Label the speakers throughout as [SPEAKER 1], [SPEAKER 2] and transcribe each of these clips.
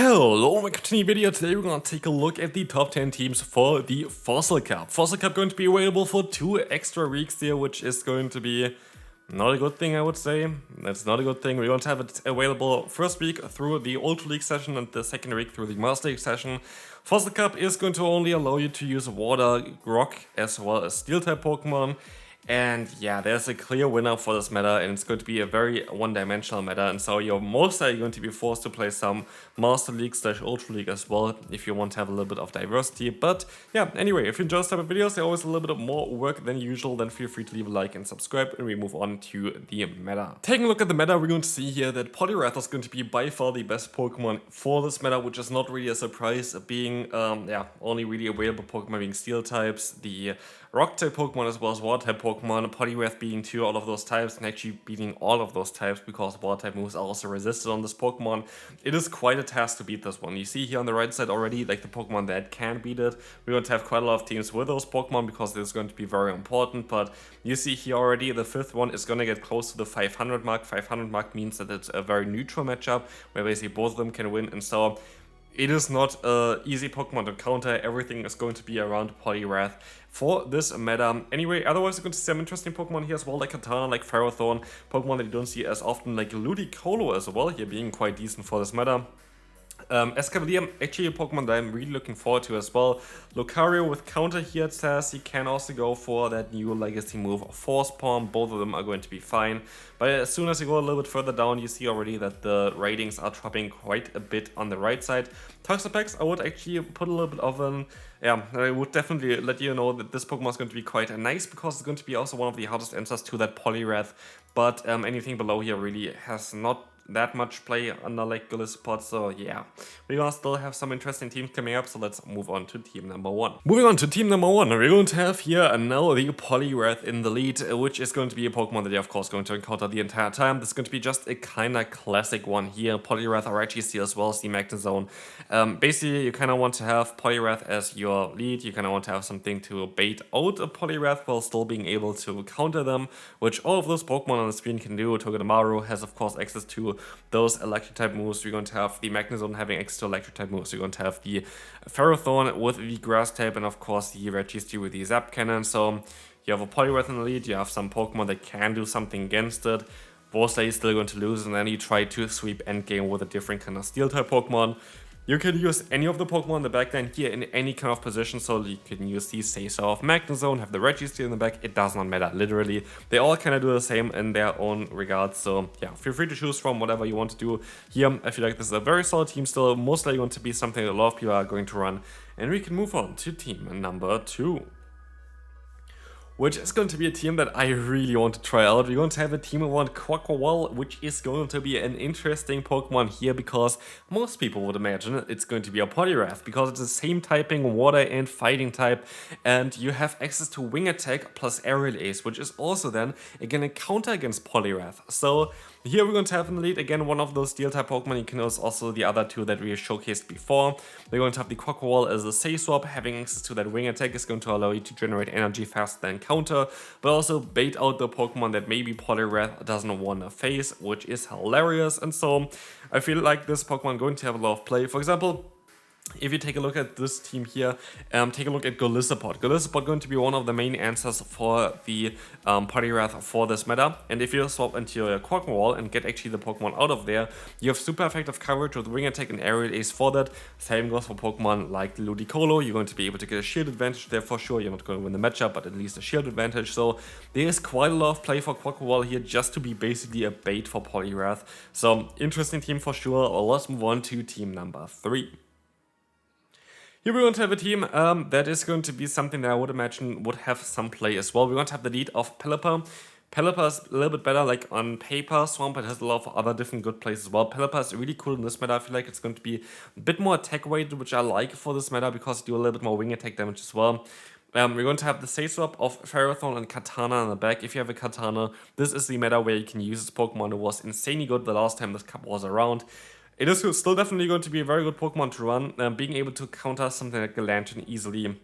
[SPEAKER 1] Hello, welcome to the video. Today we're going to take a look at the top 10 teams for the Fossil Cup. Fossil Cup going to be available for 2 extra weeks here, which is going to be not a good thing, I would say. That's not a good thing. We're going to have it available first week through the Ultra League session and the second week through the Master League session. Fossil Cup is going to only allow you to use Water, Rock, as well as Steel-type Pokemon. And yeah, there's a clear winner for this meta, and it's going to be a very one-dimensional meta, and so you're most likely going to be forced to play some Master League / Ultra League as well, if you want to have a little bit of diversity. But yeah, anyway, if you enjoy this type of videos, they're always a little bit more work than usual, then feel free to leave a like and subscribe, and we move on to the meta. Taking a look at the meta, we're going to see here that Poliwrath is going to be by far the best Pokemon for this meta, which is not really a surprise, being only really available Pokemon being Steel types, the Rock-type Pokemon as well as Water-type Pokemon, Poliwrath beating 2 out of those types and actually beating all of those types because Water-type moves are also resisted on this Pokemon. It is quite a task to beat this one. You see here on the right side already, like the Pokemon that can beat it. We're going to have quite a lot of teams with those Pokemon because this is going to be very important, but you see here already the 5th one is going to get close to the 500 mark. 500 mark means that it's a very neutral matchup where basically both of them can win, and so it is not an easy Pokemon to counter. Everything is going to be around Poliwrath for this meta. Anyway, otherwise you're going to see some interesting Pokemon here as well, like Katana, like Ferrothorn, Pokemon that you don't see as often, like LilyKatchum as well, here being quite decent for this meta. Escavalier, actually a Pokemon that I'm really looking forward to as well. Lucario with counter here, it says you can also go for that new legacy move of Force Palm. Both of them are going to be fine. But as soon as you go a little bit further down, you see already that the ratings are dropping quite a bit on the right side. Toxapex, I would actually put a little bit of an... Yeah, I would definitely let you know that this Pokemon is going to be quite nice because it's going to be also one of the hardest answers to that Poliwrath. But anything below here really has not that much play under like Lostheart, so yeah, we're gonna still have some interesting teams coming up, so let's move on to team number 1. Moving on to team number 1, we're going to have here now the Poliwrath in the lead, which is going to be a Pokemon that you're of course going to encounter the entire time. This is going to be just a kinda classic one here. Poliwrath Steel as well as the Magnezone. Basically, you kinda want to have Poliwrath as your lead, you kinda want to have something to bait out a Poliwrath while still being able to counter them, which all of those Pokemon on the screen can do. Togedemaru has of course access to those electric type moves. We're going to have the Magnezone having access to electric type moves. We're going to have the Ferrothorn with the grass type, and of course the Steel with the Zap Cannon. So you have a Poliwrath in the lead, you have some Pokemon that can do something against it. Both are still going to lose, and then you try to sweep endgame with a different kind of Steel type Pokemon. You can use any of the Pokemon in the backline here in any kind of position, so you can use the Say-So of Magnezone, have the Steel in the back, it does not matter, literally. They all kind of do the same in their own regards, so yeah, feel free to choose from whatever you want to do. Here, I feel like this is a very solid team still, most likely going to be something that a lot of people are going to run, and we can move on to team number 2. Which is going to be a team that I really want to try out. We're going to have a team around Quaquaval, which is going to be an interesting Pokemon here because most people would imagine it's going to be a Poliwrath because it's the same typing, water and fighting type, and you have access to Wing Attack plus Aerial Ace, which is also then again a counter against Poliwrath. So here we're going to have in the lead again one of those Steel type Pokemon. You can use also the other 2 that we showcased before. We're going to have the Quaquaval as a Say Swap. Having access to that Wing Attack is going to allow you to generate energy faster than counter, but also bait out the Pokemon that maybe Poliwrath doesn't want to face, which is hilarious. And so I feel like this Pokemon going to have a lot of play. For example, if you take a look at this team here, take a look at Golisopod. Golisopod going to be one of the main answers for the Poliwrath for this meta. And if you swap into your Quaquaval and get actually the Pokemon out of there, you have super effective coverage with Wing Attack and Aerial Ace for that. Same goes for Pokemon like Ludicolo. You're going to be able to get a shield advantage there for sure. You're not going to win the matchup, but at least a shield advantage. So there is quite a lot of play for Quaquaval here just to be basically a bait for Poliwrath. So interesting team for sure. Let's move on to team number 3. Here we're going to have a team that is going to be something that I would imagine would have some play as well. We're going to have the lead of Pelipper. Pelipper is a little bit better like on paper. Swampert has a lot of other different good plays as well. Pelipper is really cool in this meta. I feel like it's going to be a bit more attack weighted, which I like for this meta because you do a little bit more wing attack damage as well. We're going to have the Say Swap of Ferrothorn and Katana in the back. If you have a Katana, this is the meta where you can use this Pokemon. It was insanely good the last time this cup was around. It is still definitely going to be a very good Pokemon to run, being able to counter something like a Lantern easily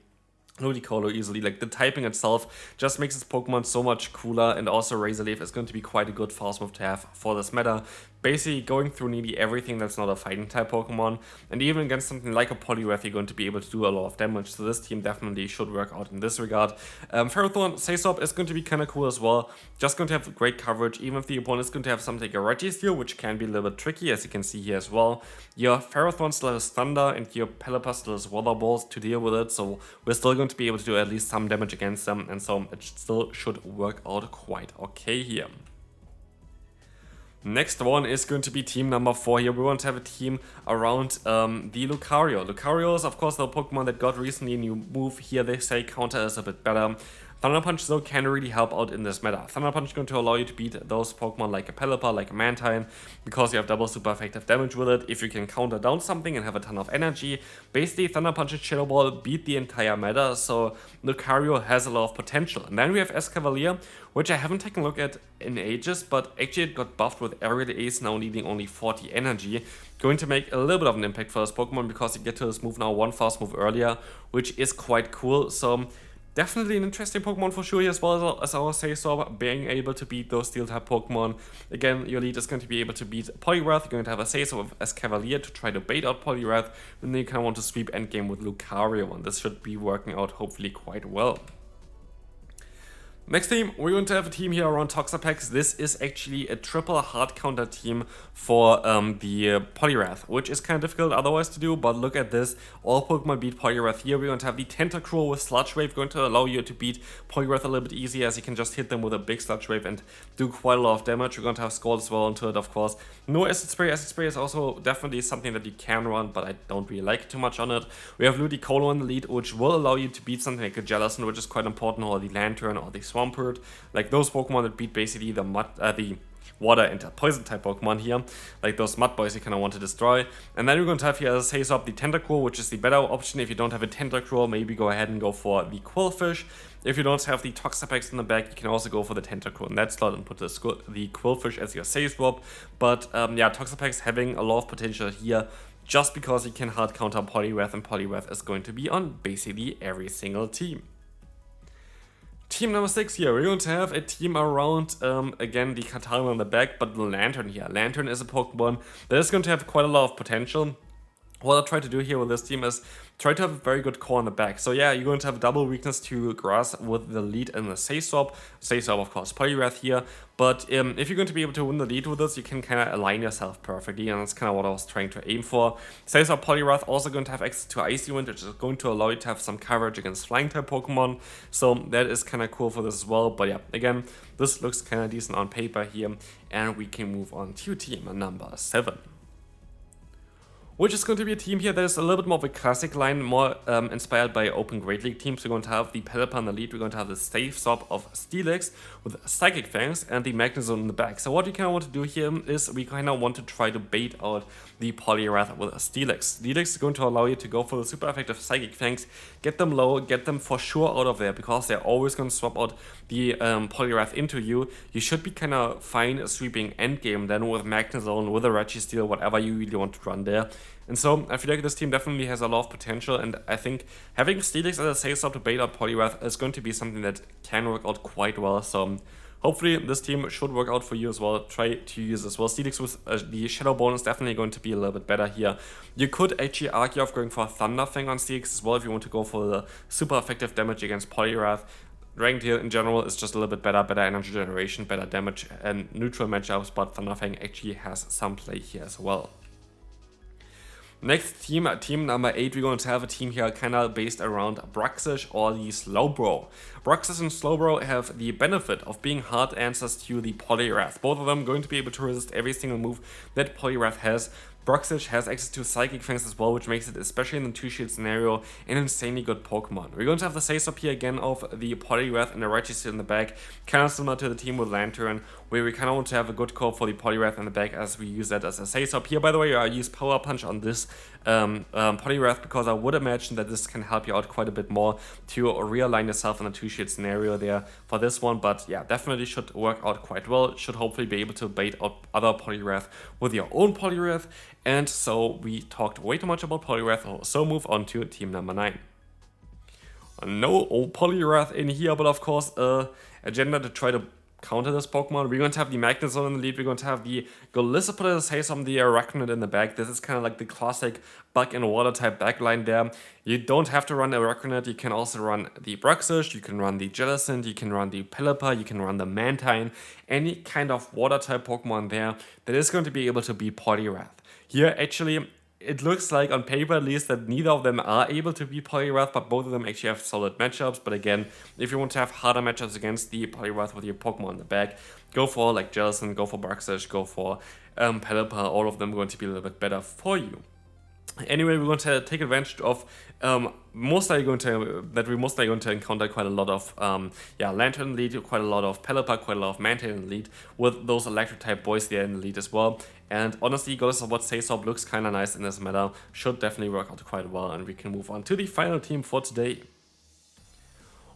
[SPEAKER 1] Ludicolo easily. Like, the typing itself just makes this Pokemon so much cooler, and also Razor Leaf is going to be quite a good fast move to have for this meta, basically going through nearly everything that's not a fighting type Pokemon, and even against something like a Poliwrath, you're going to be able to do a lot of damage, so this team definitely should work out in this regard. Ferrothorn Sasop is going to be kind of cool as well, just going to have great coverage, even if the opponent is going to have something like a Registeel, which can be a little bit tricky, as you can see here as well. Your Ferrothorn still has Thunder, and your Pelipper still has Water Balls to deal with it, so we're still going to be able to do at least some damage against them, and so it still should work out quite okay here. Next one is going to be team number 4 here. We want to have a team around the Lucario. Lucario is of course the Pokemon that got recently a new move. Here they say counter is a bit better. Thunder Punch though can really help out in this meta. Thunder Punch is going to allow you to beat those Pokemon like a Pelipper, like a Mantine, because you have double super effective damage with it. If you can counter down something and have a ton of energy, basically Thunder Punch and Shadow Ball beat the entire meta, so Lucario has a lot of potential. And then we have Escavalier, which I haven't taken a look at in ages, but actually it got buffed with Aerial Ace now needing only 40 energy. Going to make a little bit of an impact for this Pokemon because you get to this move now one fast move earlier, which is quite cool. So definitely an interesting Pokemon for sure, as well as our Sasop, being able to beat those Steel-type Pokemon. Again, your lead is going to be able to beat Poliwrath. You're going to have a Sasop as Cavalier to try to bait out Poliwrath, and then you kind of want to sweep endgame with Lucario, and this should be working out hopefully quite well. Next team, we're going to have a team here around Toxapex. This is actually a triple hard counter team for the Poliwrath, which is kind of difficult otherwise to do, but look at this. All Pokemon beat Poliwrath here. We're going to have the Tentacruel with Sludge Wave, going to allow you to beat Poliwrath a little bit easier, as you can just hit them with a big Sludge Wave and do quite a lot of damage. We're going to have Scald as well onto it, of course. No Acid Spray. Acid Spray is also definitely something that you can run, but I don't really like too much on it. We have Ludicolo in the lead, which will allow you to beat something like a Jellicent, which is quite important, or the Lantern, or the Swampert, like those Pokemon that beat basically the water and poison type Pokemon here, like those mud boys you kind of want to destroy. And then we're going to have here as a Sasop the Tentacruel, which is the better option. If you don't have a Tentacruel, maybe go ahead and go for the Quillfish. If you don't have the Toxapex in the back, you can also go for the Tentacruel in that slot and put the Quillfish as your save swap. But yeah, Toxapex having a lot of potential here, just because you can hard counter Poliwrath, and Poliwrath is going to be on basically every single team. Team number 6 here, we're going to have a team around, again, the Katana on the back, but the Lantern here. Lantern is a Pokemon that is going to have quite a lot of potential. What I'll try to do here with this team is try to have a very good core on the back. So yeah, you're going to have a double weakness to grass with the lead and the Sasop. Sasop, of course, Poliwrath here. But if you're going to be able to win the lead with this, you can kind of align yourself perfectly, and that's kind of what I was trying to aim for. Sasop, Poliwrath also going to have access to Icy Wind, which is going to allow you to have some coverage against flying type Pokemon. So that is kind of cool for this as well. But yeah, again, this looks kind of decent on paper here, and we can move on to team number 7. Which is going to be a team here that is a little bit more of a classic line, more inspired by Open Great League teams. We're going to have the Pelipper in the lead, we're going to have the Sasop of Steelix with Psychic Fangs, and the Magnezone in the back. So what we kind of want to do here is we kind of want to try to bait out the Poliwrath with Steelix. Steelix is going to allow you to go for the super effective Psychic Fangs, get them low, get them for sure out of there, because they're always going to swap out the Poliwrath into you. You should be kind of fine sweeping endgame then with Magnezone, with a Registeel, whatever you really want to run there. And so I feel like this team definitely has a lot of potential, and I think having Steelix as a Sasop to bait out Poliwrath is going to be something that can work out quite well. So hopefully this team should work out for you as well. Try to use as well. Steelix with the Shadow Bone is definitely going to be a little bit better here. You could actually argue of going for a Thunder Fang on Steelix as well if you want to go for the super effective damage against Poliwrath. Dragon Tail in general is just a little bit better energy generation, better damage and neutral matchups, but Thunder Fang actually has some play here as well. Next team, team number 8, we're going to have a team here kind of based around Bruxish or the Slowbro. Bruxish and Slowbro have the benefit of being hard answers to the Poliwrath. Both of them going to be able to resist every single move that Poliwrath has. Bruxish has access to Psychic Fangs as well, which makes it, especially in the 2-shield scenario, an insanely good Pokemon. We're going to have the Sasop here again of the Poliwrath and the Registeel in the back, kind of similar to the team with Lantern, where we kind of want to have a good core for the Poliwrath in the back as we use that as a Sasop. Here, by the way, I use Power Punch on this Poliwrath because I would imagine that this can help you out quite a bit more to realign yourself in a 2-shield scenario there for this one. But yeah, definitely should work out quite well. Should hopefully be able to bait out other Poliwrath with your own Poliwrath. And so we talked way too much about Poliwrath, so move on to team number 9. No old Poliwrath in here, but of course agenda to try to counter this Pokemon. We're going to have the Magnezone in the lead. We're going to have the Golisopod, say some the Arachnoid in the back. This is kind of like the classic bug and water type backline there. You don't have to run Arachnoid. You can also run the Bruxish, you can run the Jellicent, you can run the Pelipper, you can run the Mantine, any kind of water type Pokemon there that is going to be able to beat Poliwrath. Here, actually, it looks like on paper at least that neither of them are able to beat Poliwrath, but both of them actually have solid matchups. But again, if you want to have harder matchups against the Poliwrath with your Pokemon in the back, go for like Jellicent, go for Bruxish, go for Pelipper. All of them going to be a little bit better for you. Anyway, we're going to take advantage of we're most likely going to encounter quite a lot of Lantern lead, quite a lot of Pelipper, quite a lot of Mantine in the lead, with those electric type boys there in the lead as well. And honestly, Golisopod Saysop looks kind of nice in this meta, should definitely work out quite well, and we can move on to the final team for today,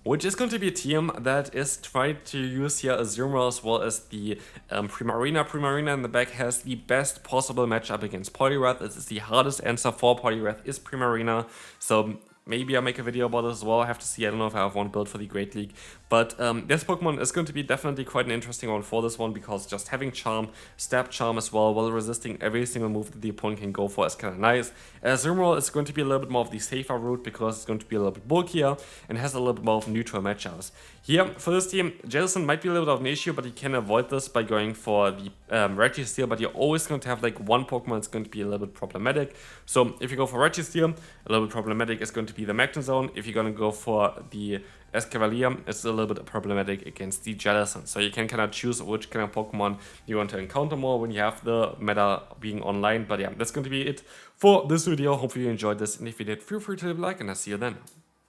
[SPEAKER 1] which is going to be a team that is trying to use here Azumarill as well as the Primarina. Primarina in the back has the best possible matchup against Poliwrath. This is the hardest answer for Poliwrath is Primarina, so maybe I'll make a video about it as well. I have to see. I don't know if I have one built for the Great League. But this Pokemon is going to be definitely quite an interesting one for this one, because just having Charm, Stab Charm as well, while resisting every single move that the opponent can go for, is kind of nice. Azumarill is going to be a little bit more of the safer route, because it's going to be a little bit bulkier and has a little bit more of neutral matchups. Here, for this team, Jellicent might be a little bit of an issue, but you can avoid this by going for the Registeel, but you're always going to have like one Pokemon that's going to be a little bit problematic. So if you go for Registeel, a little bit problematic is going to be the Magnezone. If you're going to go for the Escavalier, it's a little bit problematic against the Jellicent. So you can kind of choose which kind of Pokemon you want to encounter more when you have the meta being online. But yeah, that's going to be it for this video. Hopefully you enjoyed this, and if you did, feel free to leave a like, and I'll see you then.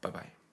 [SPEAKER 1] Bye bye.